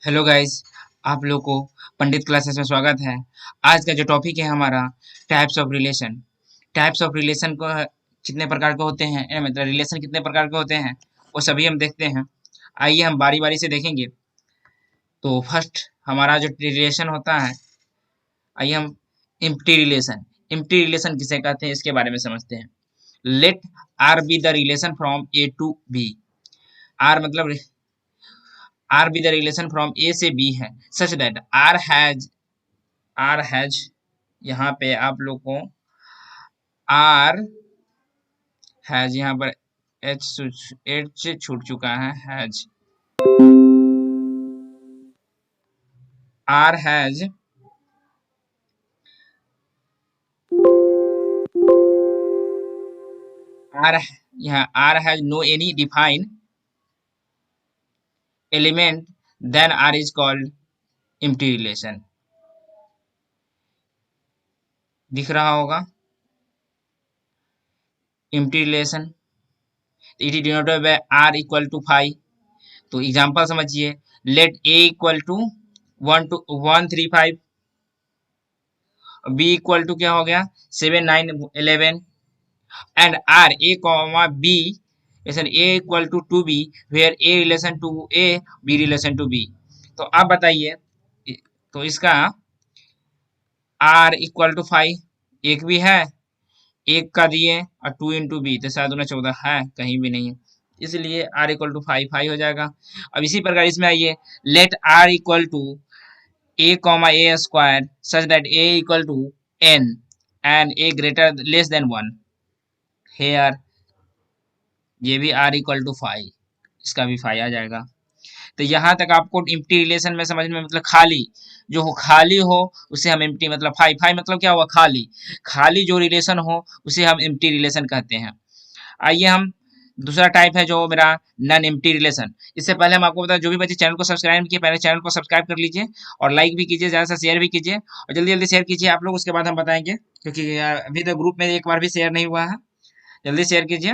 Hello guys, आप लोग को पंडित क्लासेस में स्वागत है। आज का जो टॉपिक है हमारा types of relation. Types of relation को कितने प्रकार के होते हैं, मतलब रिलेशन कितने प्रकार के होते हैं वो सभी हम देखते हैं। आइए हम बारी बारी से देखेंगे। तो फर्स्ट हमारा जो रिलेशन होता है, आइए हम एम्प्टी रिलेशन। एम्प्टी रिलेशन किसे कहते हैं इसके बारे में समझते हैं। Let R be the relation from A to B. R मतलब R be the relation from A से बी है, सच दैट आर हैज यहाँ पे आप लोग को आर हैज यहाँ पर एच से छूट चुका है। हैज आर हैज आर यहाँ R has no any define element, then R is called empty relation. दिख रहा होगा empty relation. It is denoted by R equal to 5। तो एग्जांपल समझिए। Let A equal to 1 2 1 3 5, B equal to क्या हो गया 7 9 11, and R A comma B is an A equal to B where A relation to A, B relation to B। तो आप बताइए, तो इसका R इक्वल टू 5 एक भी है, एक का दिए और 2 इंटू बी तो 7 दूना 14 है, कहीं भी नहीं है, इसलिए R इक्वल टू 5 5 हो जाएगा। अब इसी प्रकार इसमें आइए। Let R equal to A comma A square such that A equal to N and A greater less than 1। Here ये भी R इक्वल टू 5, इसका भी 5 आ जाएगा। तो यहाँ तक आपको एम्प्टी रिलेशन में समझ में, मतलब खाली जो हो, खाली हो उसे हम एम्प्टी, मतलब 5 मतलब क्या हुआ खाली। खाली जो रिलेशन हो उसे हम एम्प्टी रिलेशन कहते हैं। आइए हम दूसरा टाइप है जो मेरा नॉन एम्प्टी रिलेशन। इससे पहले हम आपको बता, जो भी बच्चे चैनल को सब्सक्राइब नहीं किए पहले चैनल को सब्सक्राइब कर लीजिए और लाइक भी कीजिए, ज़्यादा से शेयर भी कीजिए और जल्दी जल्दी शेयर कीजिए आप लोग, उसके बाद हम बताएंगे, क्योंकि अभी तक ग्रुप में एक बार भी शेयर नहीं हुआ है। जल्दी शेयर कीजिए।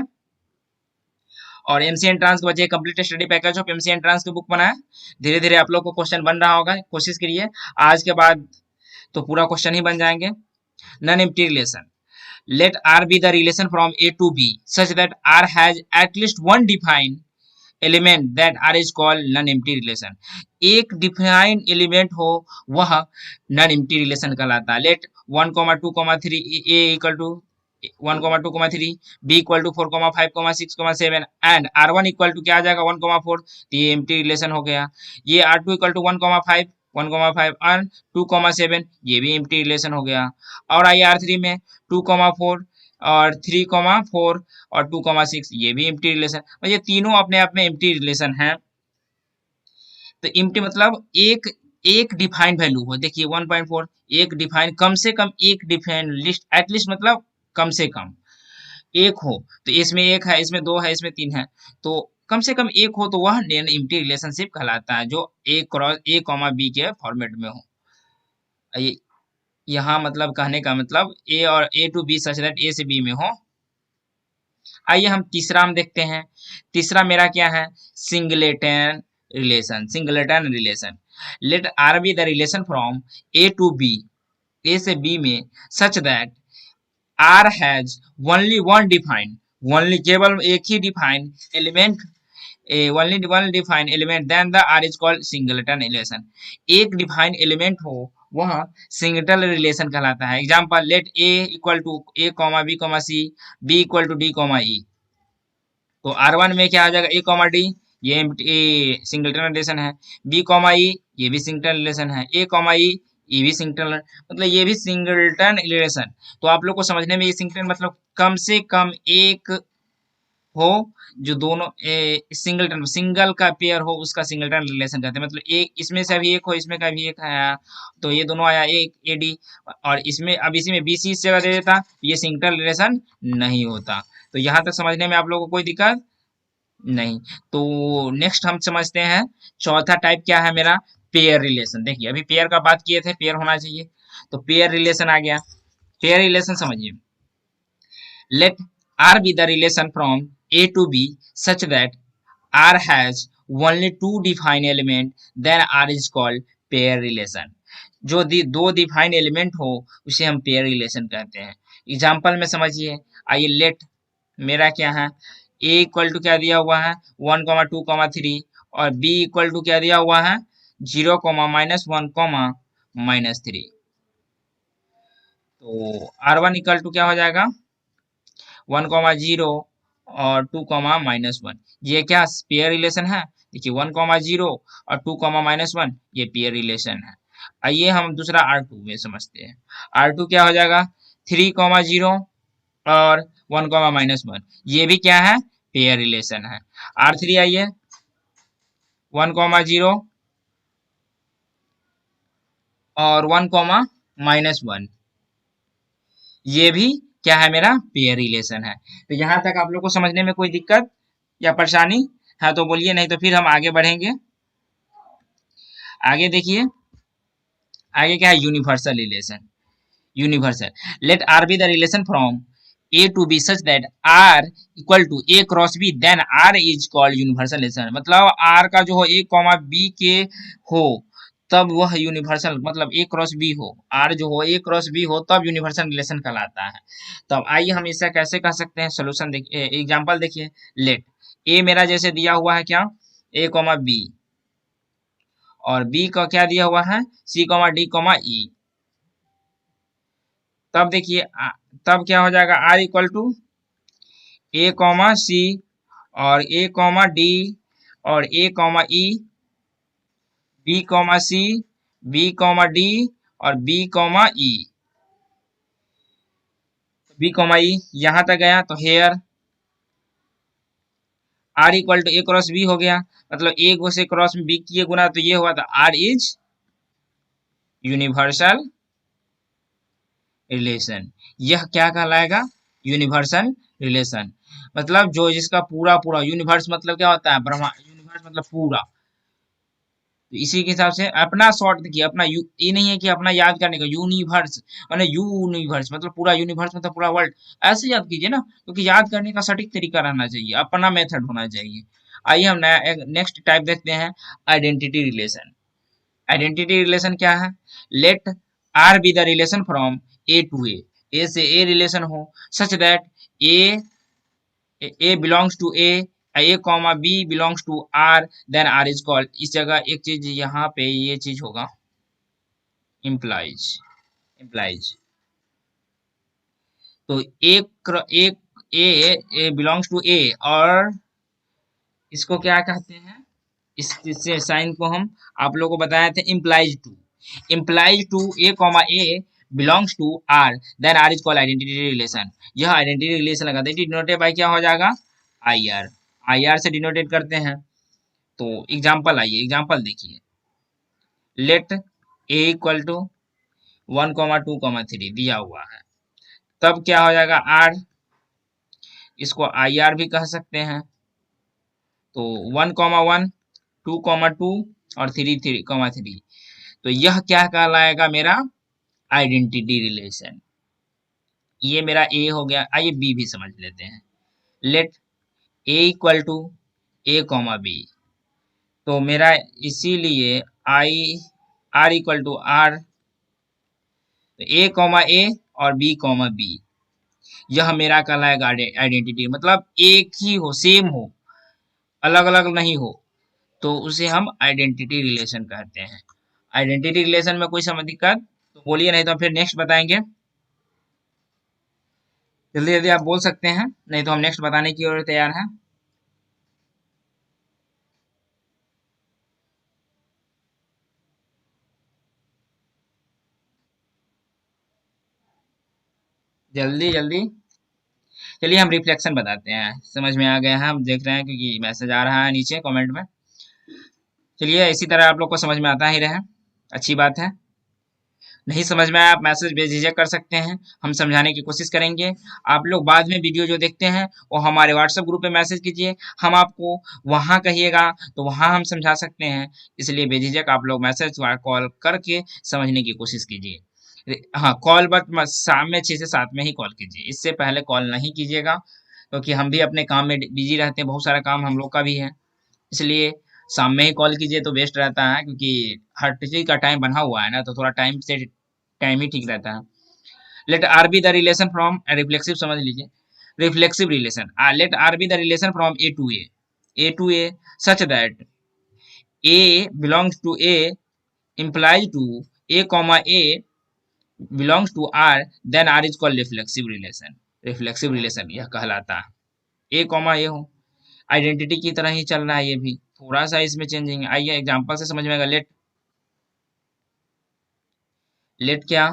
और एमसी एंट्रांस के बच्चे complete study package of MC entrance की बुक बनाए। धीरे धीरे आप लोग को क्वेश्चन बन रहा होगा, कोशिश करिए आज के बाद तो पूरा क्वेश्चन ही बन जाएंगे। Non empty relation. Let R be the relation from A to B such that R has at least one defined element, that R is called non empty relation. एक डिफाइंड एलिमेंट हो वह non empty relation कहलाता है। Let 1 2 3 A equal to 1 2 3, B equal to 4 5 6 7 and R1 equal to क्या आ जाएगा 1 4, तो ये एम्प्टी रिलेशन हो गया। ये R2 इक्वल टू 1 5 और 2 7, ये भी एम्प्टी रिलेशन हो गया। और आइए R3 में 2 4 और 3 4 और 2 6, ये भी एम्प्टी रिलेशन। ये तीनों अपने आप में एम्प्टी रिलेशन है। तो एम्प्टी मतलब एक एक डिफाइंड वैल्यू हो। देखिए 1.4 एक डिफाइंड, कम से कम एक डिफाइंड लिस्ट, एटलीस्ट मतलब कम से कम एक हो। तो इसमें एक है, इसमें दो है, इसमें तीन है, तो कम से कम एक हो तो वह नॉन एम्प्टी रिलेशनशिप कहलाता है, जो ए क्रॉस ए कॉमा बी के फॉर्मेट में हो। ये यहाँ मतलब कहने का मतलब ए और ए टू बी सच दैट ए से बी में हो। आइए हम तीसरा हम देखते हैं। तीसरा मेरा क्या है, singleton relation. Singleton relation. Let R be the relation from A to B, A से बी में such that R has only one defined, only केवल एक ही defined element, only one defined element, then the R is called singleton relation। एक defined element हो वह singleton relation कहलाता है। Example let A equal to A comma B comma C, B equal to D comma E। तो R1 में क्या आ जाएगा A कॉमा D, ये सिंगलेटन रिलेशन है। B कॉमा E, ये भी सिंगलेटन रिलेशन है। A कॉमा E, ये भी सिंगलेटन, मतलब ये भी सिंगलेटन रिलेशन। तो आप लोग को समझने में ये सिंगलेटन मतलब कम से कम एक हो, जो दोनों सिंगलटन सिंगल का पेयर हो उसका सिंगलटन रिलेशन कहते हैं। मतलब एक इसमें से अभी एक हो, इसमें का भी एक आया, तो ये दोनों आया एक एडी, और इसमें अब इसी में बीसी इस जगह दे देता, ये सिंगलटन रिलेशन नहीं होता। तो यहाँ तक समझने में आप लोगों को कोई दिक्कत नहीं। तो नेक्स्ट हम समझते हैं चौथा टाइप क्या है मेरा, पेयर रिलेशन। देखिए अभी पेयर का बात किए थे, पेयर होना चाहिए, तो पेयर रिलेशन आ गया। पेयर रिलेशन समझिए। Let R be the relation from A to B such that R has only to define element then R is called pair relation. जो दो डिफाइन एलिमेंट हो उसे हम पेयर रिलेशन कहते हैं। Example में समझिए, आइए लेट मेरा क्या है, ए इक्वल टू क्या दिया हुआ है 1,2,3 और बी इक्वल टू क्या दिया हुआ है 0,-1,-3। तो R1 इक्वल टू क्या हो जाएगा 1,0 और 2,-1। ये क्या पेयर रिलेशन है, देखिए 1,0 और 2,-1 ये पेयर रिलेशन है। आइए हम दूसरा R2 में समझते हैं। R2 क्या हो जाएगा 3,0 और 1,-1 ये भी क्या है पेयर रिलेशन है। R3 आइए 1,0 और 1,-1 ये भी क्या है मेरा पेयर रिलेशन है। तो यहाँ तक आप लोग को समझने में कोई दिक्कत या परेशानी है तो बोलिए, नहीं तो फिर हम आगे बढ़ेंगे। आगे देखिए, आगे क्या है universal relation. Universal let R be the relation from A to B such that R equal to A cross B then R is called universal relation. मतलब आर का जो हो ए कॉमा बी के हो तब वह यूनिवर्सल, मतलब ए क्रॉस बी हो, आर जो हो ए क्रॉस बी हो तब यूनिवर्सल रिलेशन कहलाता है। तो अब आइए हम इससे कैसे कह सकते हैं, सोल्यूशन देखिए, एग्जांपल देखिए। लेट ए मेरा जैसे दिया हुआ है क्या ए कॉमा बी और बी का क्या दिया हुआ है C comma D comma E. तब देखिए तब क्या हो जाएगा R equal to A comma C और ए कॉमा डी और A comma E, B comma C, B comma D और B comma E, B comma E यहां तक गया। तो here R equal to A cross B हो गया, मतलब ए को से क्रॉस में बी किए गुना तो ये हुआ था आर इज यूनिवर्सल रिलेशन। यह क्या कहलाएगा यूनिवर्सल रिलेशन। मतलब जो जिसका पूरा पूरा यूनिवर्स मतलब क्या होता है ब्रह्मा, यूनिवर्स मतलब पूरा। तो इसी के हिसाब से अपना शॉर्ट देखिए, अपना ये नहीं है कि अपना याद करने का यूनिवर्स माने यूनिवर्स मतलब पूरा यूनिवर्स मतलब पूरा वर्ल्ड, ऐसे याद कीजिए ना, क्योंकि याद करने का सटीक तरीका रहना चाहिए, अपना मेथड होना चाहिए। आइए हम नया नेक्स्ट टाइप देखते हैं, आइडेंटिटी रिलेशन। आइडेंटिटी रिलेशन क्या है, let R be the relation from A to A से ए रिलेशन हो such that A A belongs to A comma B belongs to R then R is called. इस जगह एक चीज यहाँ पे ये चीज होगा इम्प्लाइज। इम्प्लाइज तो एक ए बिलोंग्स टू ए और इसको क्या कहते हैं, इस साइन को हम आप लोगों को बताए थे implies to. Implies to A comma A belongs to R then R is called identity relation. यह आइडेंटिटी रिलेशन लगाते हैं, डिनोटेड बाय क्या हो जाएगा आई आर। आई आर से डिनोटेड करते हैं। तो एग्जाम्पल आइए, एग्जाम्पल देखिए। लेट ए इक्वल टू 1,2,3 दिया हुआ है, तब क्या हो जाएगा आर, इसको आई आर भी कह सकते हैं। तो 1,1 2,2 और 3,3 तो यह क्या कहलाएगा मेरा आइडेंटिटी रिलेशन। ये मेरा ए हो गया। आइए बी भी समझ लेते हैं। Let A equal to A comma B, तो मेरा इसीलिए I R equal to R, तो ए कॉमा ए और बी कॉमा बी यह मेरा कहलाएगा आइडेंटिटी। मतलब एक ही हो, सेम हो, अलग अलग नहीं हो, तो उसे हम आइडेंटिटी रिलेशन कहते हैं। आइडेंटिटी रिलेशन में कोई समझ दिक्कत तो बोलिए, नहीं तो फिर नेक्स्ट बताएंगे। जल्दी जल्दी आप बोल सकते हैं, नहीं तो हम नेक्स्ट बताने की ओर तैयार हैं। जल्दी जल्दी चलिए हम रिफ्लेक्शन बताते हैं, समझ में आ गया है, हम देख रहे हैं क्योंकि मैसेज आ रहा है नीचे कमेंट में। चलिए इसी तरह आप लोग को समझ में आता ही रहे, अच्छी बात है। नहीं समझ में आया आप मैसेज बेझिझक कर सकते हैं, हम समझाने की कोशिश करेंगे। आप लोग बाद में वीडियो जो देखते हैं वो हमारे व्हाट्सएप ग्रुप पे मैसेज कीजिए, हम आपको वहां कहिएगा तो वहां हम समझा सकते हैं। इसलिए बेझिझक आप लोग मैसेज कॉल करके समझने की कोशिश कीजिए। हाँ कॉल बट शाम में 6 से 7 में ही कॉल कीजिए, इससे पहले कॉल नहीं कीजिएगा, क्योंकि हम भी अपने काम में बिजी रहते हैं, बहुत सारा काम हम लोग का भी है। इसलिए शाम में ही कॉल कीजिए तो बेस्ट रहता है, क्योंकि हर चीज का टाइम बना हुआ है ना, तो थोड़ा टाइम ही ठीक रहता है। Let R be the relation from reflexive, समझ लीजिए reflexive relation. Let R be the relation from A to A such that A belongs to A implies to a comma a belongs to r, then r is called reflexive relation। Reflexive relation यह कहलाता है। ए comma ए हो, identity की तरह ही चल रहा है, ये भी थोड़ा सा इसमें चेंजिंग है। आइए एग्जांपल से समझ में आएगा। लेट लेट क्या,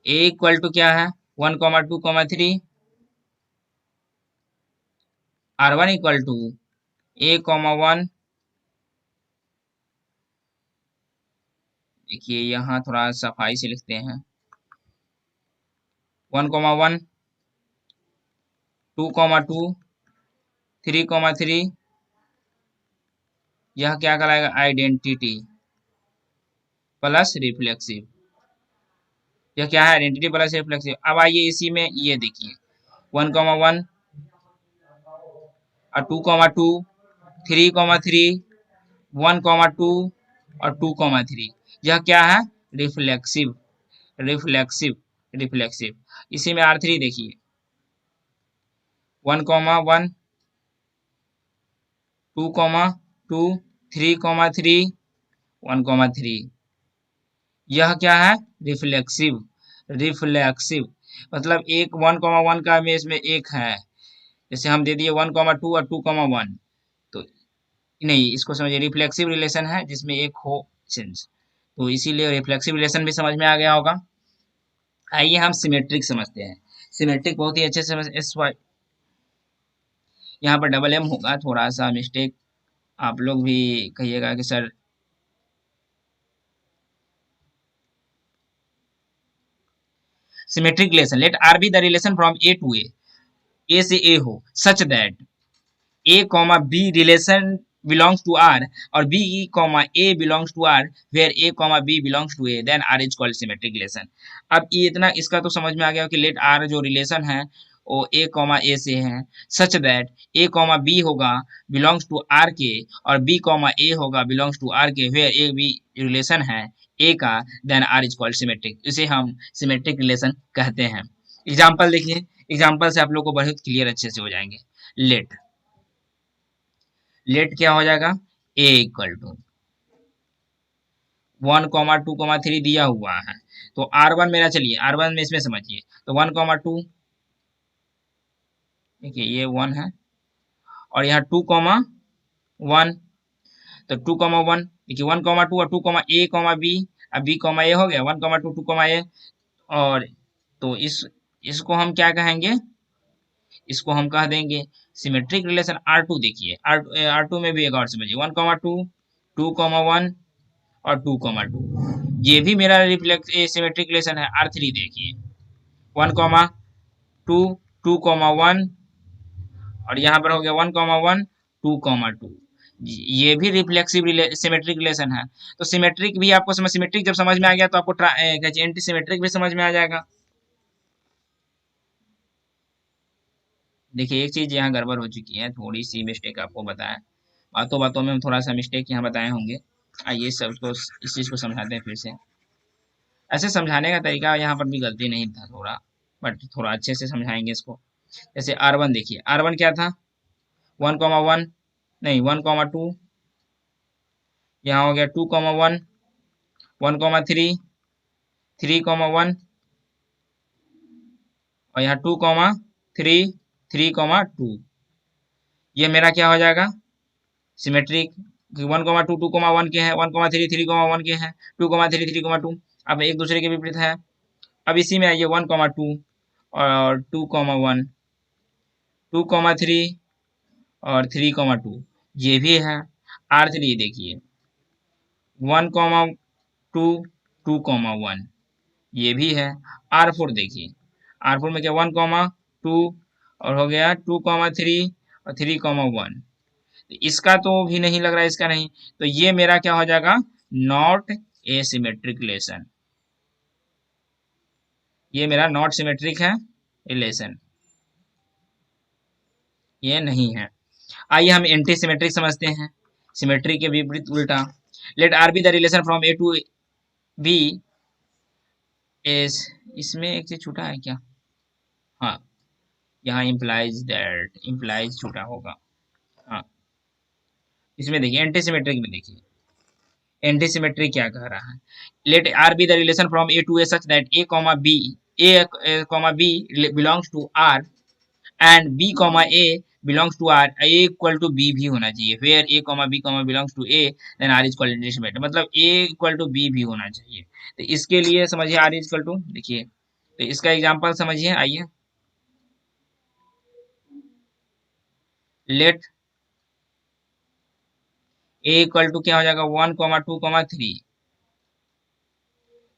ए इक्वल टू क्या है 1,2,3, r1 इक्वल टू a,1। देखिए यहाँ थोड़ा सफाई से लिखते हैं, 1,1, 2,2, 3,3। यह क्या कहलाएगा, आइडेंटिटी प्लस रिफ्लेक्सिव। यह क्या है, आइडेंटिटी प्लस रिफ्लेक्सिव। अब आइए इसी में ये देखिए 1,1 और 2,2, 3,3, 1,2 और 2,3। यह क्या है, रिफ्लेक्सिव रिफ्लेक्सिव रिफ्लेक्सिव। इसी में R3 देखिए 1,1, 2,2, 3,3, 1,3। यह क्या है, रिफ्लेक्सिव रिफ्लेक्सिव। मतलब एक 1,1 का में इसमें एक है, जैसे हम दे दिए 1,2 और 2,1, तो नहीं, इसको समझिए रिफ्लेक्सिव रिलेशन है जिसमें एक हो चेंज, तो इसीलिए रिफ्लेक्सिव रिलेशन भी समझ में आ गया होगा। आइए हम सिमेट्रिक समझते हैं। सिमेट्रिक बहुत ही अच्छे से समझ, एस वाई यहाँ पर डबल एम होगा, थोड़ा सा मिस्टेक आप लोग भी कहिएगा कि sir symmetric relation. Let R be the relation from A to A से ए हो such that A comma B relation belongs to R और B comma A belongs to R where A comma B belongs to A, then R is called symmetric relation. अब ये इतना इसका तो समझ में आ गया कि लेट आर जो रिलेशन है वो ए कॉमा ए से है, such that A comma B होगा बिलोंग्स टू आर के और बी कॉमा ए होगा बिलोंग्स टू आर के, वेयर ए बी रिलेशन है ए का, then R is called symmetric. इसे हम सिमेट्रिक रिलेशन कहते हैं। एग्जाम्पल देखिए, एग्जाम्पल से आप लोग को बहुत क्लियर अच्छे से हो जाएंगे। लेट लेट क्या हो जाएगा, ए इक्वल टू 1,2,3 दिया हुआ है, तो R1 मेरा, चलिए R1 में इसमें समझिए, तो 1,2 देखिए ये 1 है और यहाँ 2,1, तो 2,1 देखिए 1,2 और 2,A,B, अब B,A हो गया 1,2 2,A। और तो इसको हम क्या कहेंगे, इसको हम कह देंगे सिमेट्रिक रिलेशन R2। देखिए R2 में भी एक और समझिए 1,2, 2,1 और 2,2, ये भी मेरा रिफ्लेक्स सिमेट्रिक रिलेशन है। R3 देखिए 1,2, 2,1 और यहाँ पर हो गया 1,1, 2,2, ये भी रिफ्लेक्सिव सिमेट्रिक रिलेशन है। तो सिमेट्रिक भी आपको समझ, सिमेट्रिक जब समझ में आ गया तो आपको एंटी सिमेट्रिक भी समझ में आ जाएगा। देखिए एक चीज यहाँ गड़बड़ हो चुकी है, थोड़ी सी मिस्टेक आपको बताया, बातों बातों में हम थोड़ा सा मिस्टेक यहाँ बताए होंगे। आइए सबको इस चीज को समझाते हैं फिर से। ऐसे समझाने का तरीका यहाँ पर भी गलती नहीं था थोड़ा, बट थोड़ा अच्छे से समझाएंगे इसको। जैसे R1 देखिए, R1 क्या था 1,1, नहीं 1,2, यहाँ हो गया 2,1, 1,3, 3,1 और यहाँ 2,3, 3,2। ये मेरा क्या हो जाएगा, सिमेट्रिक। 1,2 2,1 के हैं, 1,3 3,1 के हैं, 2,3 3,2, अब एक दूसरे के विपरीत है। अब इसी में आइए 1,2 और 2,1, 2,3 और 3,2, ये भी है। R3 देखिए 1,2, 2,1, ये भी है। R4 देखिए, R4 में क्या 1,2 और हो गया 2,3 और 3,1, इसका तो भी नहीं लग रहा है, इसका नहीं, तो ये मेरा क्या हो जाएगा, नॉट ए सिमेट्रिक रिलेशन। ये मेरा नॉट सिमेट्रिक है रिलेशन, ये नहीं है। आइए हम एंटी सिमेट्रिक समझते हैं। सिमेट्री के विपरीत उल्टा। Let R be the relation from A to B is, इसमें एक चीज छूटा है क्या? हाँ, यहाँ इम्प्लाइज दैट, इम्प्लाइज छूटा होगा। हाँ, इसमें देखिए एंटीसिमेट्रिक में देखिए एंटीसिमेट्री क्या कह रहा है। Let R be the relation from A to A such that A comma B, A comma B belongs to R and B comma A belongs to R, A equal to B भी होना चाहिए। Where A comma B comma belongs to A then R is equal to antisymmetric, मतलब A equal to B भी होना चाहिए। तो इसके लिए समझिए आर इज इक्वल टू, देखिए तो इसका एग्जांपल समझिए, आइए। लेट ए इक्वल टू क्या हो जाएगा, 1,2,3,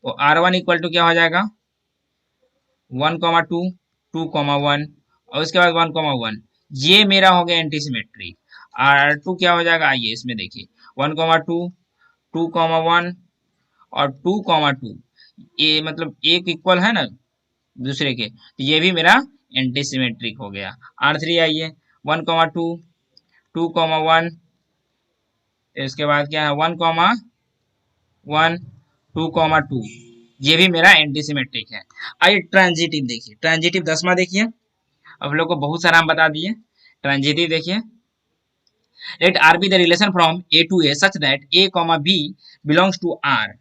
तो आर वन इक्वल टू क्या हो जाएगा, 1,2, 2,1 और उसके बाद 1,1। ये मेरा हो गया एंटीसिमेट्रिक। आर टू क्या हो जाएगा, आइए इसमें देखिए 1,2, 2,1 और 2,2, ये मतलब एक इक्वल है ना दूसरे के, तो ये भी मेरा एंटीसिमेट्रिक हो गया। आर थ्री आइए 1,2, 2,1, इसके बाद क्या है 1,1, 2,2, ये भी मेरा एंटीसिमेट्रिक है। आइए ट्रांजिटिव देखिए, ट्रांजिटिव 10वां देखिए, अब लोग को बहुत सारा हम बता दिए। ट्रांजिटिव देखिए, let R be the relation from A to A such that A comma B belongs to R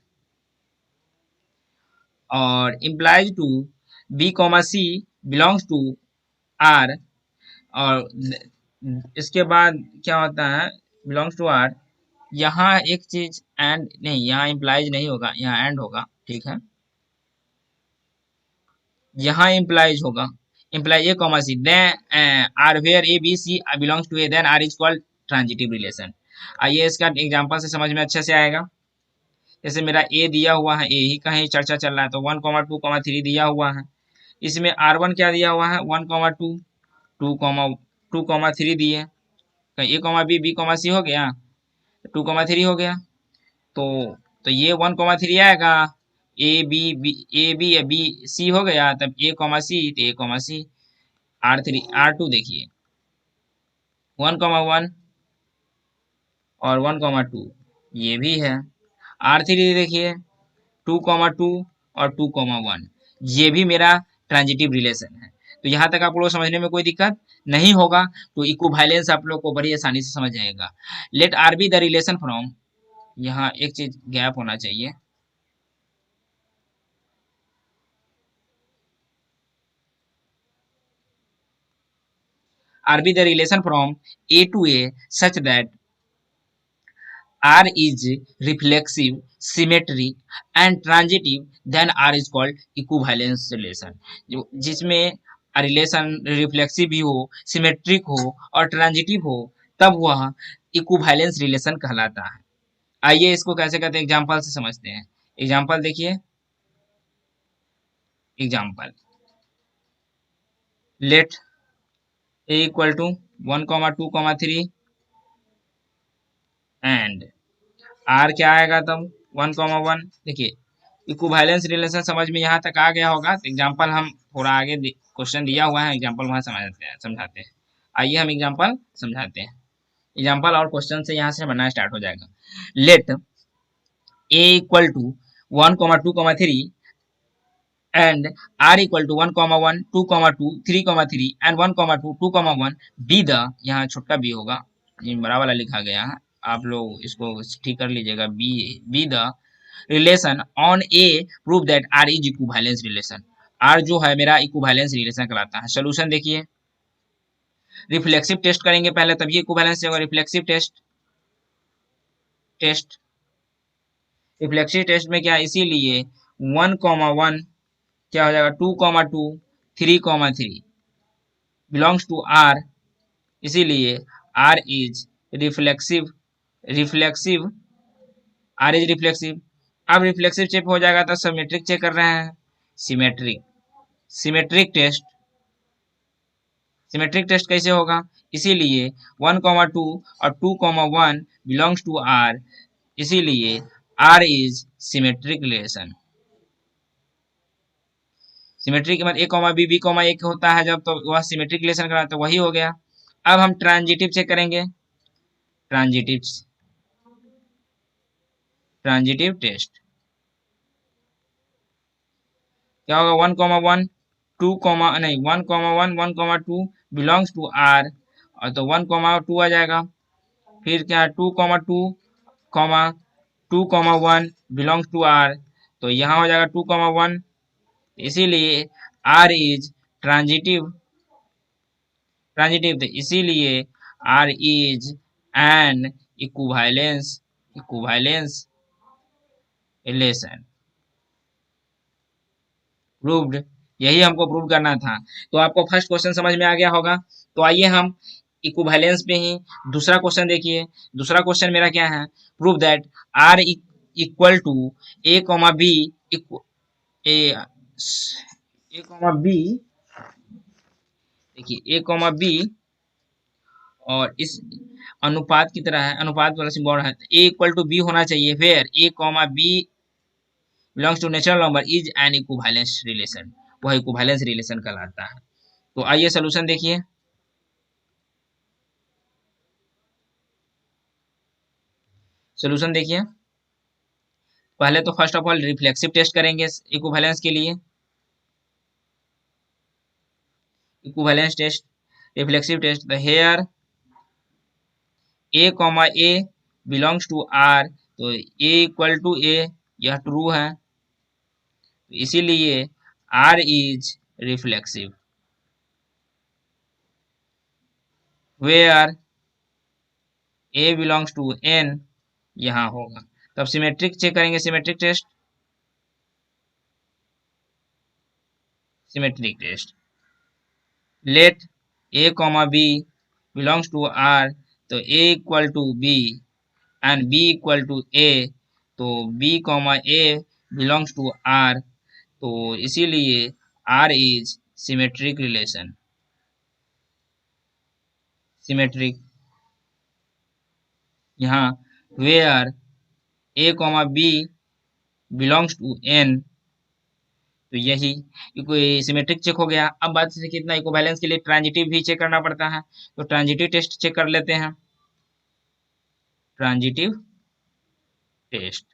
और implies to B comma C belongs to R, और इसके बाद क्या होता है बिलोंग्स टू आर। यहाँ एक चीज एंड नहीं, यहाँ इम्प्लाइज नहीं होगा, यहाँ एंड होगा, ठीक है। यहाँ इम्प्लाइज होगा, implies A comma C then R where A B C belongs to A then R is called transitive relation. आइए इसका एग्जांपल से समझ में अच्छे से आएगा। जैसे मेरा ए दिया हुआ है, ए ही का ही चर्चा चल रहा है, तो 1,2,3 दिया हुआ है। इसमें R1 क्या दिया हुआ है 1,2, 2,3 दिए, ए कॉमा बी, बी कॉमा सी हो गया, 2,3 हो गया। तो तो ये 1,3 आएगा, A B B, A B B C हो गया, तब ए कॉमा सी, तो ए कॉमा सी। R3 R2 देखिए 1,1 और 1,2, ये भी है। R3 देखिए 2,2 और 2,1, ये भी मेरा ट्रांजिटिव रिलेशन है। तो यहाँ तक आप लोग समझने में कोई दिक्कत नहीं होगा, तो इक्विवेलेंस आप लोग को बड़ी आसानी से समझ जाएगा। Let R be the relation from, यहाँ एक चीज गैप होना चाहिए, R be the relation from A to A such that R is reflexive, symmetric and transitive, then R is called equivalence relation। जिसमें रिलेशन रिफ्लेक्सिव भी हो, symmetric हो और ट्रांजिटिव हो, तब वह इक्विवेलेंस रिलेशन कहलाता है। आइए इसको कैसे कहते हैं एग्जांपल से समझते हैं। एग्जांपल देखिए, example let A equal to 1,2,3 and R क्या आएगा तब 1,1। देखिए इक्विवेलेंस रिलेशन समझ में यहाँ तक आ गया होगा, तो एग्जांपल हम थोड़ा आगे क्वेश्चन दिया हुआ है, एग्जांपल वहाँ समझाते हैं। आइए हम एग्जांपल समझाते हैं, एग्जांपल और क्वेश्चन से यहाँ से बनना स्टार्ट हो जाएगा। Let A equal to 1,2,3 and R equal to 1,1, 2,2, 3,3 and 1,2, 2,1 be the, यहाँ छोटा बी होगा, ये बड़ा वाला लिखा गया है, आप लोग इसको ठीक कर लीजिएगा, B be the relation on A prove that R is equivalence relation. R जो है मेरा इक्विवेलेंस रिलेशन कहलाता है। सोल्यूशन देखिए, रिफ्लेक्सिव टेस्ट करेंगे पहले, तभी इक्विवेलेंस होगा। Reflexive test, test reflexive test में क्या, इसीलिए 1,1 क्या हो जाएगा 2,2, 3,3 बिलोंग्स टू आर, इसीलिए R is reflexive, reflexive, R is reflexive. अब रिफ्लेक्सिव चेक हो जाएगा तो सिमेट्रिक चेक कर रहे हैं, symmetric, symmetric test, symmetric test कैसे होगा, इसीलिए 1,2 और 2,1 बिलोंग्स टू आर, इसीलिए R is symmetric relation. Symmetric मतलब A comma B, B comma एक होता है जब, तो वह सिमेट्रिक रिलेशन कराता है, तो वही हो गया। अब हम ट्रांजिटिव चेक करेंगे, ट्रांजिटिव ट्रांजिटिव टेस्ट क्या होगा, 1,1 2, नहीं 1,1 1,2 बिलोंग्स टू आर, और तो 1,2 आ जाएगा। फिर क्या है 2,2 2,1 बिलोंग्स टू आर, तो यहाँ हो जाएगा 2,1। इसीलिए आर इज ट्रांजिटिव, तो इसीलिए R is an equivalence relation proved. यही हमको प्रूव करना था। तो आपको फर्स्ट क्वेश्चन समझ में आ गया होगा। तो आइए हम इक्विवेलेंस पे ही दूसरा क्वेश्चन देखिए। दूसरा क्वेश्चन मेरा क्या है, prove that R equal to A comma B, A A comma B, देखिए ए कॉमा बी और इस अनुपात की तरह है, अनुपात वाला सिंबल है, ए इक्वल टू बी होना चाहिए, फिर A comma B belongs to natural number is an equivalence relation, वह इक्विवेलेंस रिलेशन कहलाता है। तो आइए सोल्यूशन देखिए। सोल्यूशन देखिए, पहले तो first of all reflexive test करेंगे इक्विवेलेंस के लिए। Equivalence test, reflexive test, the here A comma A belongs to R, तो ए इक्वल टू ए, यह ट्रू है, तो इसीलिए R is reflexive. Where A belongs to N, यहाँ होगा। तब सिमेट्रिक चेक करेंगे, symmetric test, symmetric test, let A comma B belongs to R, तो ए equal to B and B equal to A, तो B comma A belongs to R, तो इसीलिए R is symmetric relation, symmetric. यहाँ where A comma B belongs to N, तो यही symmetric check हो गया। अब बात से कितना इक्विवेलेंस के लिए ट्रांजिटिव भी चेक करना पड़ता है, तो ट्रांजिटिव टेस्ट चेक कर लेते हैं। ट्रांजिटिव टेस्ट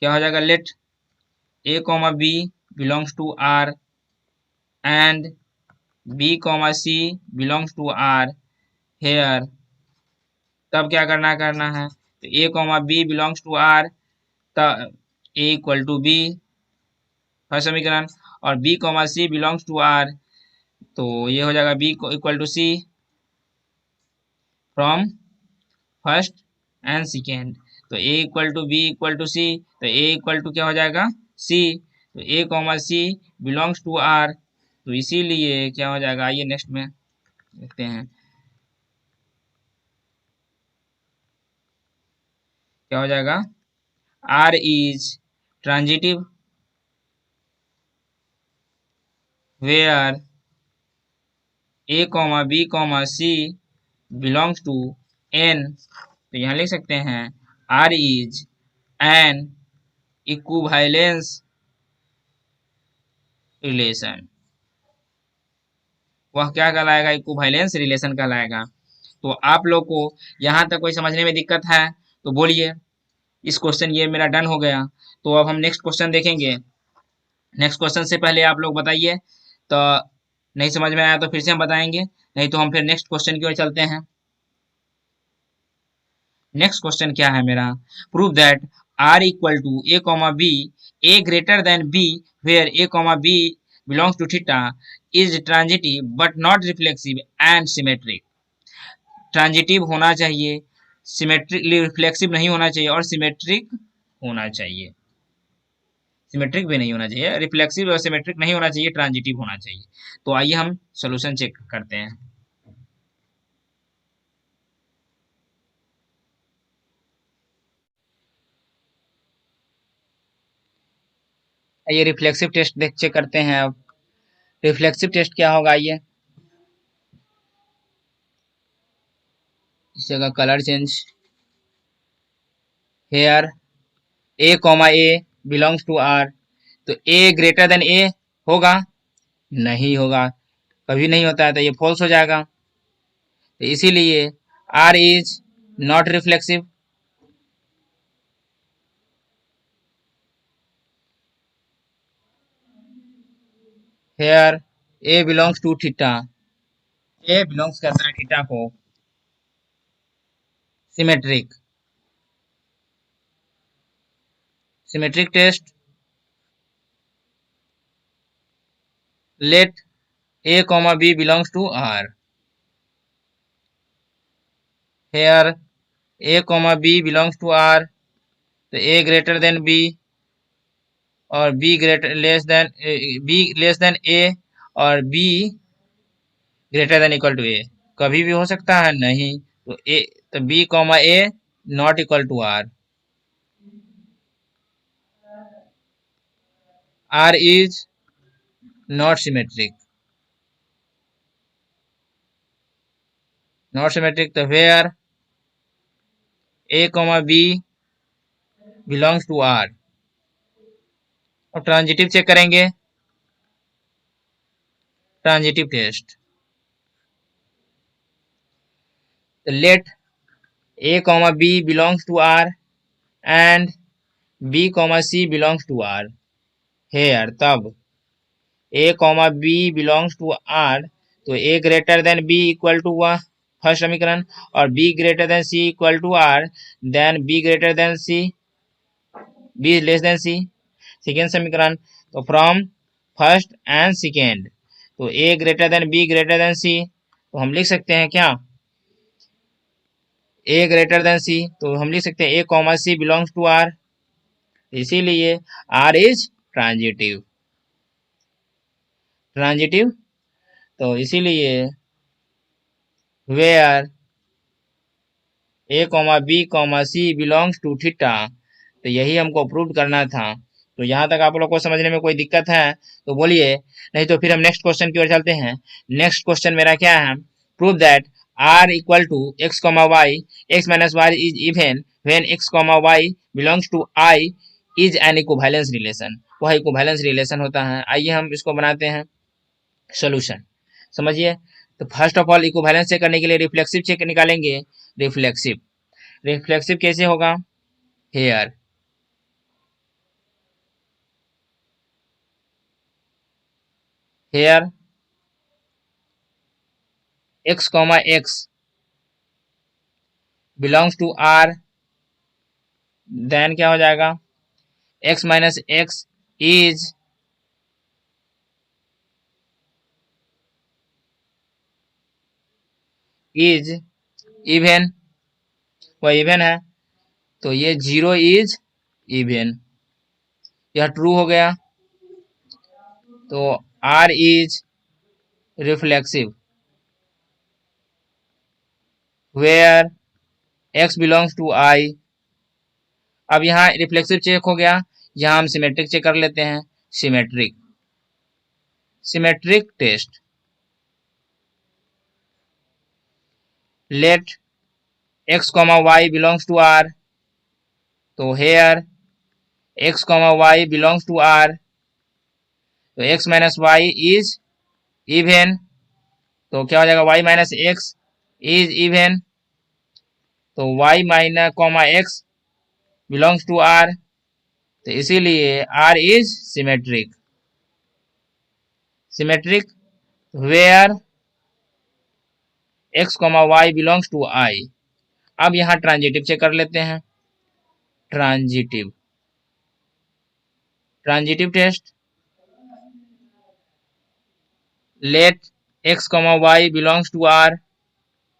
क्या हो जाएगा, let A comma B belongs to R and B comma C belongs to R here, तब क्या करना है, तो ए comma B belongs to R, तब A equal to B, first समीकरण, और B comma C belongs to R, तो ये हो जाएगा B equal to C from first and second, तो ए equal to B equal to C, तो ए इक्वल टू क्या हो जाएगा सी, तो ए comma C belongs to R, तो इसीलिए क्या हो जाएगा, आइए नेक्स्ट में देखते हैं क्या हो जाएगा, R is transitive where A comma B comma C belongs to N, तो यहाँ लिख सकते हैं R is an equivalence relation, वह क्या कहलाएगा, इक्विवेलेंस रिलेशन कहलाएगा। तो आप लोग को यहाँ तक कोई समझने में दिक्कत है तो बोलिए। इस क्वेश्चन ये मेरा डन हो गया। तो अब हम नेक्स्ट क्वेश्चन देखेंगे। नेक्स्ट क्वेश्चन से पहले आप लोग बताइए, तो नहीं समझ में आया तो फिर से हम बताएंगे, नहीं तो हम फिर नेक्स्ट क्वेश्चन की ओर चलते हैं। नेक्स्ट क्वेश्चन क्या है मेरा, prove that R equal to A comma B, A greater than B where A comma B belongs to theta is transitive but not reflexive and symmetric. Transitive होना चाहिए, symmetric, reflexive नहीं होना चाहिए, और symmetric होना चाहिए। सिमेट्रिक भी नहीं होना चाहिए, रिफ्लेक्सिव और सिमेट्रिक नहीं होना चाहिए, ट्रांजिटिव होना चाहिए। तो आइए हम सोल्यूशन चेक करते हैं। आइए रिफ्लेक्सिव टेस्ट देख चेक करते हैं। अब रिफ्लेक्सिव टेस्ट क्या होगा, आइए इस जगह colour change, here A comma A belongs to R, तो ए ग्रेटर देन ए होगा, नहीं होगा, कभी नहीं होता है, तो ये फॉल्स हो जाएगा, तो इसीलिए R is not reflexive. Here A belongs to theta, A belongs करता है थीटा को। Symmetric, symmetric test, let A comma B belongs to R, here A comma B belongs to R, तो ए ग्रेटर देन बी और B greater less than A और B greater than equal to A. कभी भी हो सकता है नहीं, तो ए तो B comma A not equal to are, are is not symmetric, not symmetric, तो where A comma B belongs to R. और ट्रांजिटिव चेक करेंगे, ट्रांजिटिव टेस्ट, तो let A comma B belongs to R and B comma C belongs to R, here तब A comma B belongs to R, तो A greater than B equal to first समीकरण, और B greater than C equal to R, then B greater than C, B less than C, second समीकरण। तो from first and second, तो A greater than B greater than C, तो हम लिख सकते हैं क्या, ए ग्रेटर देन सी, तो हम लिख सकते हैं A comma C belongs to R, इसीलिए आर इज ट्रांजिटिव, ट्रांजिटिव, तो इसीलिए where A comma B comma C belongs to theta, तो यही हमको प्रूव करना था। तो यहाँ तक आप लोग को समझने में कोई दिक्कत है तो बोलिए, नहीं तो फिर हम नेक्स्ट क्वेश्चन की ओर चलते हैं। नेक्स्ट क्वेश्चन मेरा क्या है, prove that R equal to x comma y, x minus y is even when x comma y belongs to I is an equivalence relation. वह इक्विवेलेंस रिलेशन होता है। आइए हम इसको बनाते हैं सोल्यूशन, समझिए। तो first of all equivalence check करने के लिए रिफ्लेक्सिव चेक निकालेंगे। रिफ्लेक्सिव, रिफ्लेक्सिव कैसे होगा, here here x comma x belongs to R, then क्या हो जाएगा, x minus x is even, वह इवन है, तो ये जीरो इज इवन, यह ट्रू हो गया। तो r is reflexive where x belongs to i। अब यहाँ रिफ्लेक्सिव चेक हो गया, यहाँ हम सिमेट्रिक चेक कर लेते हैं। Symmetric, symmetric test, let x comma y belongs to r, तो here x comma y belongs to r, तो x minus y is even, तो क्या हो जाएगा, y minus x is even, तो y minus comma x belongs to r, तो इसीलिए r is symmetric, symmetric where x comma y belongs to i। अब यहाँ ट्रांजिटिव चेक कर लेते हैं। Transitive, transitive test, let x comma y belongs to r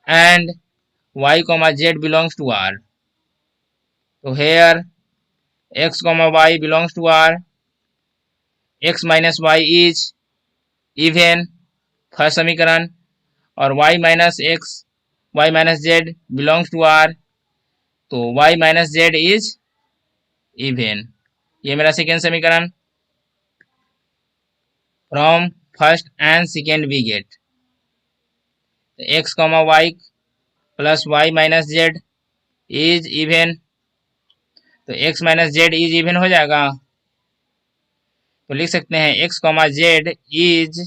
and y comma z belongs to r, तो here x comma y belongs to r, x minus y is even first समीकरण, और y minus x y minus z belongs to r, तो y minus z is even, ये मेरा second समीकरण। From first and second we get x comma y plus y minus z is even, तो x minus z is even हो जाएगा, तो लिख सकते हैं x कॉमा जेड इज,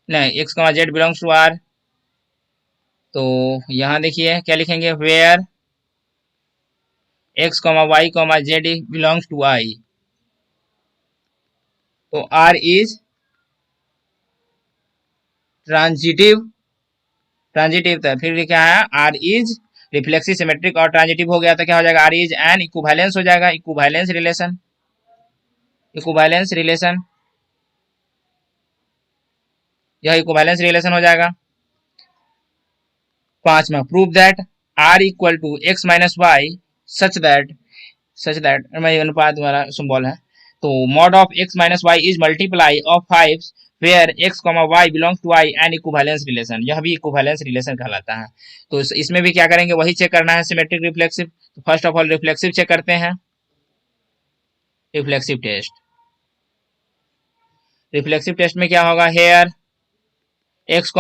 नहीं x comma z belongs to r, तो यहाँ देखिए क्या लिखेंगे, where x comma y comma z belongs to i, तो r इज ट्रांजिटिव, ट्रांजिटिव था, फिर क्या है, आर इज रिफ्लेक्सिव सिमेट्रिक और ट्रांजिटिव हो गया तो क्या हो जाएगा, आर इज एन इक्विवेलेंस हो जाएगा, इक्विवेलेंस रिलेशन, इक्विवेलेंस रिलेशन, यह इक्विवेलेंस रिलेशन हो जाएगा। पांचवा, prove that R equal to x minus y such that मैं अनुपात वाला सिंबल है, तो mod of x minus y is multiply of 5 where x y belongs to i and equivalence relation, यह भी इक्विवेलेंस रिलेशन कहलाता है। तो इसमें भी क्या करेंगे, वही चेक करना है, सिमेट्रिक रिफ्लेक्सिव। तो first of all reflexive check करते हैं, रिफ्लेक्सिव टेस्ट। रिफ्लेक्सिव टेस्ट में क्या होगा, here x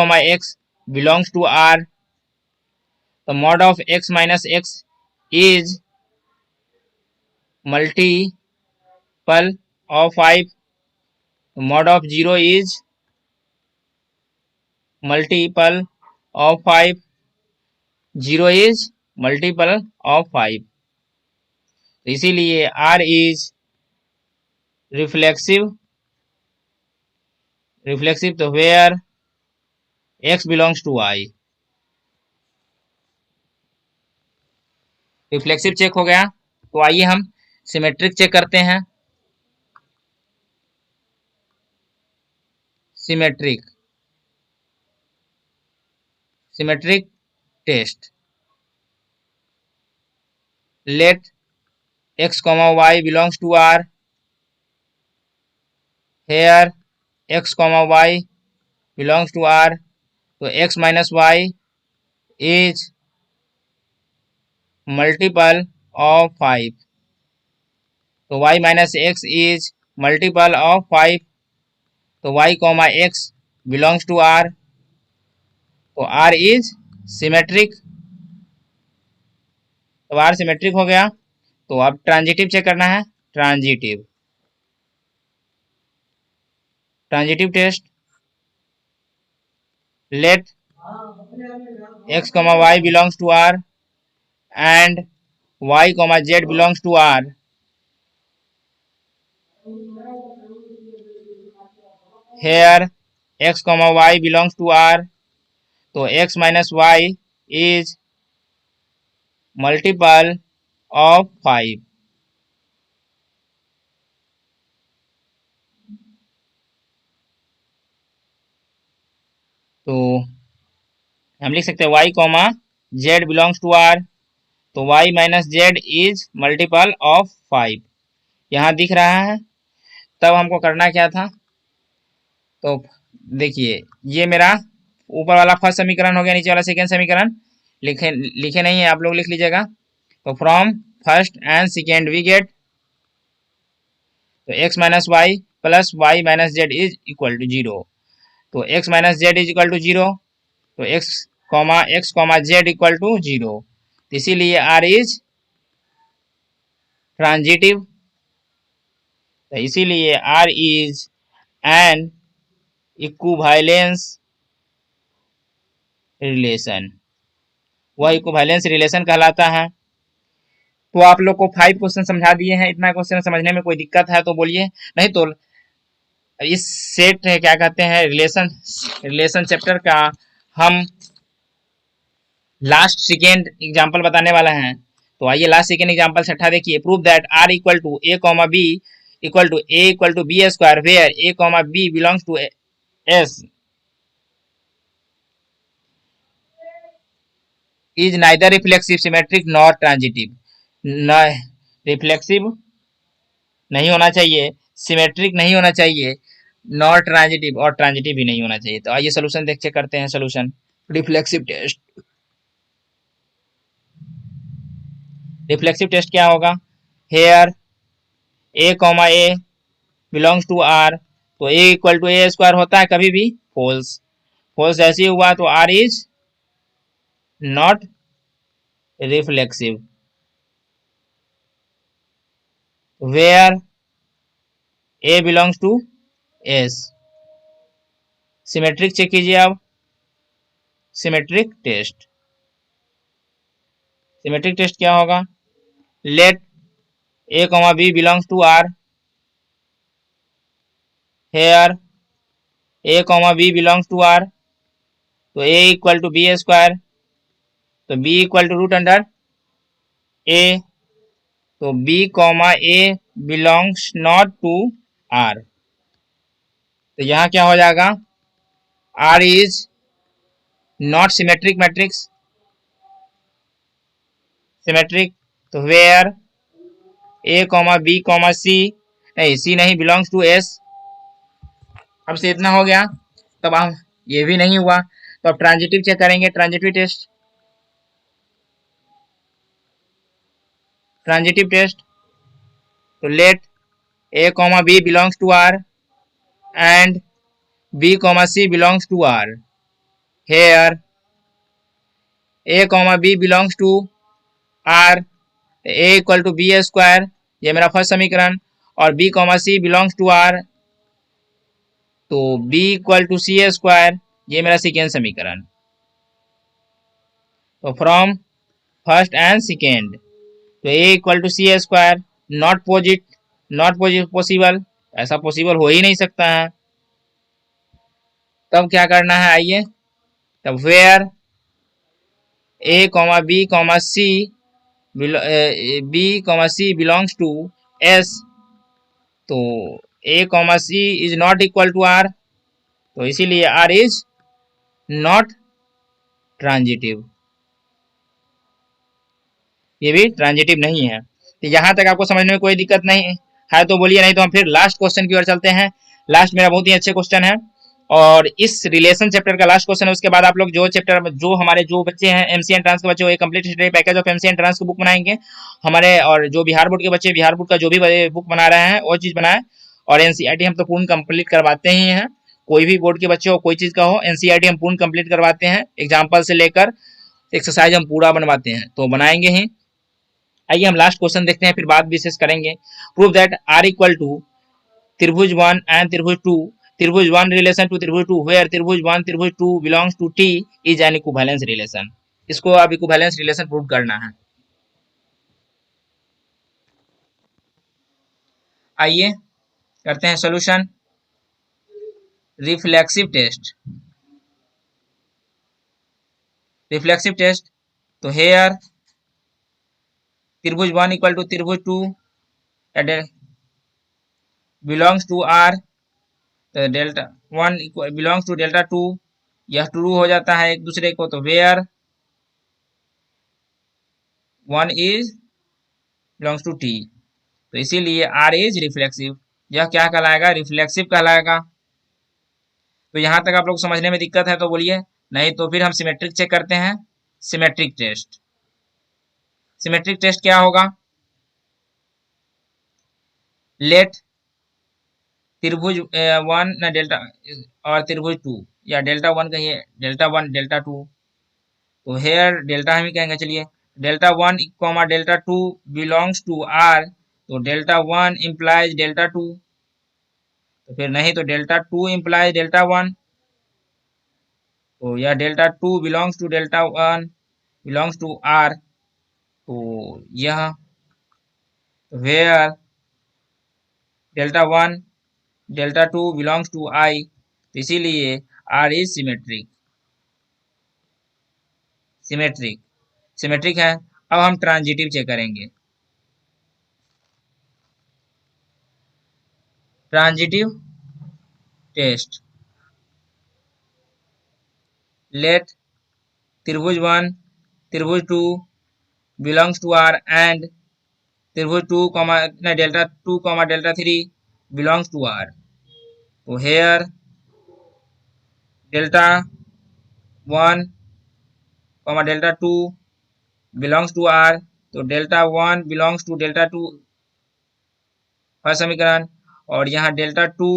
belongs to r, तो mod of x minus x is multiple of 5, mod of 0 is multiple of 5, 0 is multiple of 5, इसीलिए R is reflexive, reflexive तो where x belongs to I, reflexive check हो गया। तो आइए हम symmetric check करते हैं, symmetric, symmetric test. Let x y belongs to R, here x y belongs to R, तो x minus y is multiple of 5, तो y minus x is multiple of 5, तो y comma x belongs to R, तो R is symmetric, तो R symmetric हो गया। तो अब transitive check करना है, transitive, transitive test. Let x y belongs to R and y z belongs to R, here x y belongs to R, तो x minus y is multiple of 5, तो हम लिख सकते हैं y z belongs to R, तो y minus z is multiple of 5, यहाँ दिख रहा है। तब हमको करना क्या था, तो देखिए ये मेरा ऊपर वाला फर्स्ट समीकरण हो गया, नीचे वाला सेकेंड समीकरण लिखे नहीं है, आप लोग लिख लीजिएगा। तो from first and second we get, तो x minus y plus y minus z is equal to 0, तो x minus z is equal to 0, तो x जेड इक्वल टू 0, इसीलिए r इज ट्रांजिटिव, तो इसीलिए r is an equivalence relation, वह equivalence relation कहलाता है। तो आप लोग को 5 क्वेश्चन समझा दिए हैं, इतना क्वेश्चन समझने में कोई दिक्कत है तो बोलिए, नहीं तो इस सेट क्या कहते हैं रिलेशन चैप्टर का हम लास्ट सेकेंड एग्जांपल बताने वाला हैं। तो आइए लास्ट सेकेंड एग्जांपल छठा देखिए, prove that r equal to a comma b equal to a equal to b square where a comma b belongs to s is neither reflexive symmetric nor transitive, न reflexive नहीं होना चाहिए, symmetric नहीं होना चाहिए, nor transitive और transitive भी नहीं होना चाहिए। तो आइए सोल्यूशन चेक करते हैं, solution reflexive test. Reflexive test क्या होगा, here a belongs to r, तो a equal to a square होता है कभी भी, फॉल्स, फॉल्स ऐसे हुआ तो r is not reflexive, where a belongs to s। Symmetric check कीजिए अब, सिमेट्रिक टेस्ट, सिमेट्रिक टेस्ट क्या होगा, let a b belongs to r, here a b belongs to r, तो ए इक्वल टू बी स्क्वायर, तो B equal to root under A, तो B comma A belongs not to R. तो यहाँ क्या हो जाएगा, R is not symmetric matrix, symmetric, तो where A comma B comma सी, नहीं सी नहीं, बिलोंग्स टू एस। अब से इतना हो गया, तब हम ये भी नहीं हुआ तो अब ट्रांजिटिव चेक करेंगे, ट्रांजिटिव टेस्ट, ट्रांजिटिव टेस्ट। तो let A comma B belongs to R and B comma C belongs to R, here A comma B belongs to R, A equal to B square, ये मेरा first समीकरण, और B comma C belongs to R, तो B equal to c square, ये मेरा second समीकरण। तो from first and second, तो ए equal to c square, not possible, ऐसा पॉसिबल हो ही नहीं सकता है। तब क्या करना है, आइए, तब where A comma B comma C belongs to S, तो ए comma c is not equal to R, तो इसीलिए आर इज नॉट ट्रांजिटिव, ये भी ट्रांजिटिव नहीं है। तो यहाँ तक आपको समझने में कोई दिक्कत नहीं है तो बोलिए, नहीं तो हम फिर लास्ट क्वेश्चन की ओर चलते हैं। लास्ट मेरा बहुत ही अच्छे क्वेश्चन है और इस रिलेशन चैप्टर का लास्ट क्वेश्चन है। उसके बाद आप लोग जो चैप्टर, जो हमारे जो बच्चे हैं एमसी एंट्रांस के बच्चे, वो एक complete study package of MC entrance की बुक बनाएंगे हमारे, और जो बिहार बोर्ड के बच्चे बिहार बोर्ड का जो भी बुक बना रहे हैं वो चीज़ बनाए। और एनसीईआरटी हम तो पूर्ण कंप्लीट करवाते ही हैं, कोई भी बोर्ड के बच्चे हो, कोई चीज़ का हो, एनसीईआरटी हम पूर्ण कंप्लीट करवाते हैं, एग्जाम्पल से लेकर एक्सरसाइज हम पूरा बनवाते हैं, तो बनाएंगे ही। आइए हम लास्ट क्वेश्चन देखते हैं, फिर बात विशेष करेंगे। Prove that R equal to त्रिभुज 1 एंड त्रिभुज 2, त्रिभुज 1 रिलेशन टू त्रिभुज 2 वेयर त्रिभुज 1 त्रिभुज 2 belongs to T is an equivalence relation. इसको अब इक्विवेलेंस रिलेशन प्रूव करना है। आइए करते हैं solution. Reflexive test, reflexive test, तो हेयर त्रिभुज 1 इक्वल टू त्रिभुज 2 बिलोंग्स टू आर, तो डेल्टा 1 बिलोंग्स टू डेल्टा 2, यह ट्रू हो जाता है एक दूसरे को, तो where 1 is belongs to T, तो इसीलिए आर इज रिफ्लेक्सिव, यह क्या कहलाएगा, रिफ्लेक्सिव कहलाएगा। तो यहां तक आप लोग समझने में दिक्कत है तो बोलिए, नहीं तो फिर हम सिमेट्रिक चेक करते हैं। सिमेट्रिक टेस्ट, सिमेट्रिक टेस्ट क्या होगा, लेट त्रिभुज 1 ना डेल्टा और त्रिभुज 2, या डेल्टा 1 कहिए, डेल्टा 1 डेल्टा 2, तो हेयर डेल्टा हम ही कहेंगे, चलिए delta 1 comma delta 2 belongs to R, तो डेल्टा 1 इम्प्लाइज डेल्टा 2, तो फिर नहीं तो डेल्टा 2 इम्प्लाइज डेल्टा 1, तो यह delta 2 belongs to delta 1 belongs to R, तो यह where delta 1 delta 2 belongs to I, तो इसीलिए R is symmetric, symmetric, symmetric है। अब हम ट्रांजिटिव चेक करेंगे। ट्रांजिटिव टेस्ट, लेट त्रिभुज 1 त्रिभुज 2 बिलोंग्स टू आर एंड त्रिभुज 2 comma delta 2 comma delta 3 belongs to R, तो here delta 1 comma delta 2 belongs to R, तो delta 1 belongs to delta 2 first समीकरण, और यहाँ delta 2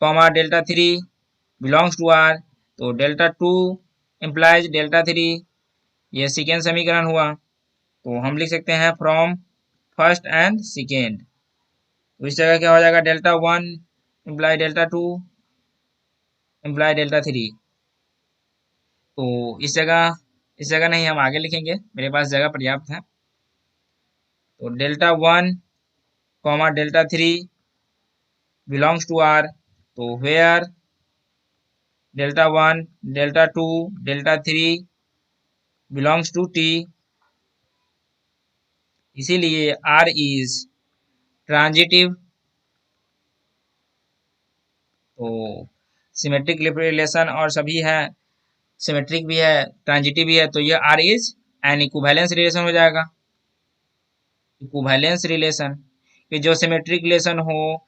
comma delta 3 belongs to R, तो delta 2 implies delta 3, ये second समीकरण हुआ। तो हम लिख सकते हैं फ्रॉम फर्स्ट एंड सेकेंड, तो इस जगह क्या हो जाएगा, delta 1 imply delta 2 imply delta 3, तो इस जगह नहीं, हम आगे लिखेंगे, मेरे पास जगह पर्याप्त है। तो delta 1 comma delta 3 belongs to R, तो where delta 1, delta 2, delta 3 belongs to T, इसीलिए आर इज ट्रांजिटिव। तो सिमेट्रिक रिलेशन और सभी है, सिमेट्रिक भी है, ट्रांजिटिव भी है, तो ये R is an equivalence relation हो जाएगा। इक्विवेलेंस रिलेशन कि जो सिमेट्रिक रिलेशन हो,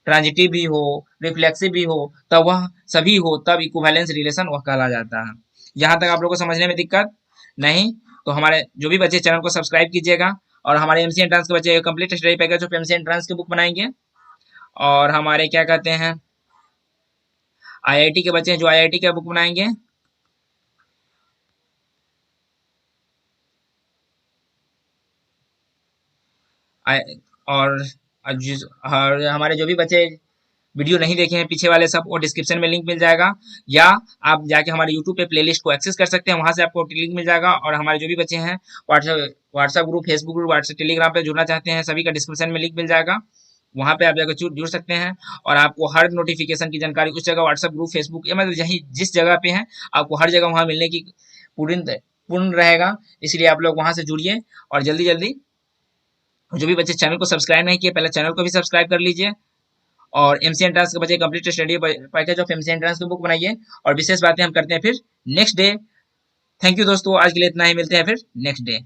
ट्रांजिटिव भी हो, रिफ्लेक्सिव भी हो, तब वह सभी हो, तब इक्विवेलेंस रिलेशन वह कहला जाता है। यहाँ तक आप लोगों को समझने में दिक्कत नहीं, तो हमारे जो भी बच्चे चैनल को सब्सक्राइब कीजिएगा, और हमारे एमसी एंट्रांस के बच्चे complete study package of MC entrance की बुक बनाएंगे, और हमारे क्या कहते हैं आईआईटी के बच्चे हैं जो आईआईटी का बुक बनाएंगे, और और हमारे जो भी बच्चे वीडियो नहीं देखे हैं पीछे वाले सब, वो डिस्क्रिप्शन में लिंक मिल जाएगा, या आप जाके हमारे यूट्यूब पे प्लेलिस्ट को एक्सेस कर सकते हैं, वहां से आपको लिंक मिल जाएगा। और हमारे जो भी बच्चे हैं WhatsApp group, Facebook group, WhatsApp Telegram पे जुड़ना चाहते हैं, सभी का डिस्क्रिप्शन में लिंक मिल जाएगा, वहां पे आप जाकर जुड़ सकते हैं। और आपको हर नोटिफिकेशन की जानकारी उस जगह व्हाट्सएप ग्रुप, फेसबुक, या मतलब यही जिस जगह पे है आपको हर जगह वहां मिलने की पूर्ण पूर्ण रहेगा। इसलिए आप लोग वहां से जुड़िए, और जल्दी जल्दी जो भी बच्चे चैनल को सब्सक्राइब नहीं किए, पहले चैनल को भी सब्सक्राइब कर लीजिए, और एमसी एंट्रांस के बच्चे complete study package of MC entrance की बुक बनाइए, और विशेष बातें हम करते हैं फिर नेक्स्ट डे। थैंक यू दोस्तों, आज के लिए इतना ही, मिलते हैं फिर नेक्स्ट डे।